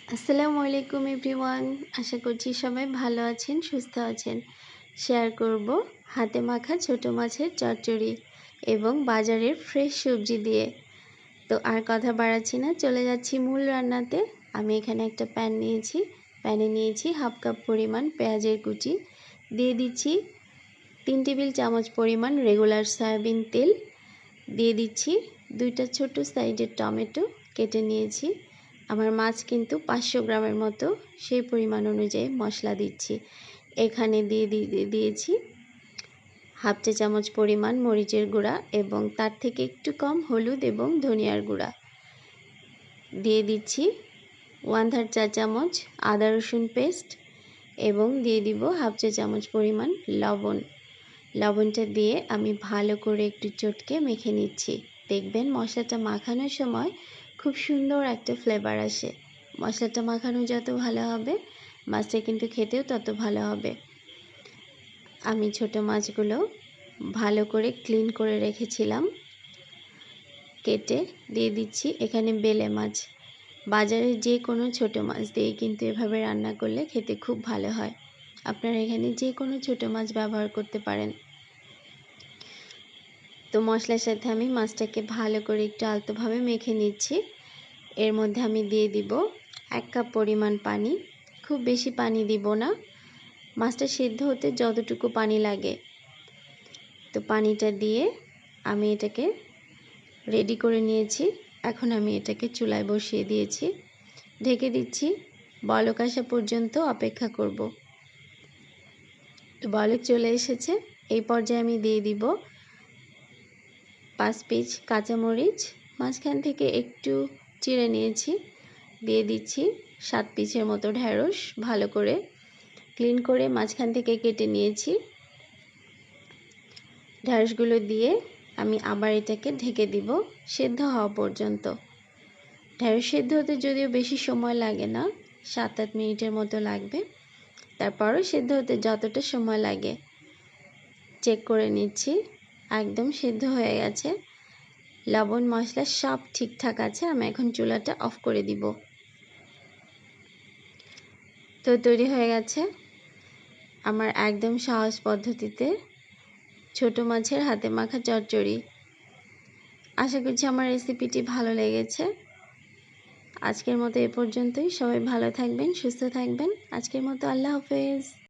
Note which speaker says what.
Speaker 1: আসসালামু আলাইকুম এভরিওয়ান। আশা করছি সবাই ভালো আছেন, সুস্থ আছেন। শেয়ার করব হাতে মাখা ছোট মাছের চচ্চড়ি এবং বাজারের ফ্রেশ সবজি দিয়ে। তো আর কথা বাড়াচ্ছি না, চলে যাচ্ছি মূল রান্নাতে। আমি এখানে একটা প্যান নিয়েছি, প্যানে নিয়েছি হাফ কাপ পরিমাণ পেঁয়াজের কুচি, দিয়ে দিচ্ছি 3 টেবিল চামচ পরিমাণ রেগুলার সয়াবিন তেল, দিয়ে দিচ্ছি 2টা ছোট সাইজের টমেটো কেটে নিয়েছি। আমার মাছ কিন্তু 500 গ্রামের মতো, সেই পরিমাণ অনুযায়ী মশলা দিচ্ছি। এখানে দিয়েছি হাফ চা চামচ পরিমাণ মরিচের গুঁড়া এবং তার থেকে একটু কম হলুদ এবং ধনিয়ার গুঁড়া। দিয়ে দিচ্ছি 1/2 চা চামচ আদা রসুন পেস্ট এবং দিয়ে দিব হাফ চা চামচ পরিমাণ লবণ। লবণটা দিয়ে আমি ভালো করে একটু চটকে মেখে নিচ্ছি। দেখবেন মশলাটা মাখানোর সময় খুব সুন্দর একটা ফ্লেভার আসে। মশলাটা মাখানো যত ভালো হবে, মাছটা কিন্তু খেতেও তত ভালো হবে। আমি ছোট মাছগুলো ভালো করে ক্লিন করে রেখেছিলাম, কেটে দিয়ে দিচ্ছি। এখানে বেলে মাছ, বাজারে যে কোনো ছোট মাছ দিয়ে কিন্তু এভাবে রান্না করলে খেতে খুব ভালো হয়। আপনারা এখানে যে কোনো ছোট মাছ ব্যবহার করতে পারেন। তো মশলার সাথে আমি মাছটাকে ভালো করে একটু আলতোভাবে মেখে নিচ্ছি। এর মধ্যে আমি দিয়ে দিব 1 কাপ পরিমাণ পানি। খুব বেশি পানি দিব না, মাছটা সিদ্ধ হতে যতটুকু পানি লাগে। তো পানিটা দিয়ে আমি এটাকে রেডি করে নিয়েছি। এখন আমি এটাকে চুলায় বসিয়ে দিয়েছি, ঢেকে দিচ্ছি। বলক আসা পর্যন্ত অপেক্ষা করব। তো বলক চলে এসেছে, এই পর্যায়ে আমি দিয়ে দিব 5 পিস কাঁচামরিচ, মাঝখান থেকে একটু চিড়ে নিয়েছি। দিয়ে দিচ্ছি 7 পিসের মতো ঢেঁড়স, ভালো করে ক্লিন করে মাঝখান থেকে কেটে নিয়েছি। ঢেঁড়সগুলো দিয়ে আমি আবার এটাকে ঢেকে দিব সেদ্ধ হওয়া পর্যন্ত। ঢেঁড়স সেদ্ধ হতে যদিও বেশি সময় লাগে না, 7-8 মিনিটের মতো লাগবে। তারপরও সেদ্ধ হতে যতটা সময় লাগে চেক করে নিচ্ছি, একদম সেদ্ধ হয়ে গেছে। লবণ মশলা সব ঠিকঠাক আছে। আমি এখন চুলাটা অফ করে দিব। তো তৈরি হয়ে গেছে আমার একদম সহজ পদ্ধতিতে ছোট মাছের হাতে মাখা চচ্চড়ি। আশা করছি আমার রেসিপিটি ভালো লেগেছে। আজকের মতো এ পর্যন্তই। সবাই ভালো থাকবেন, সুস্থ থাকবেন। আজকের মতো আল্লাহ হাফেজ।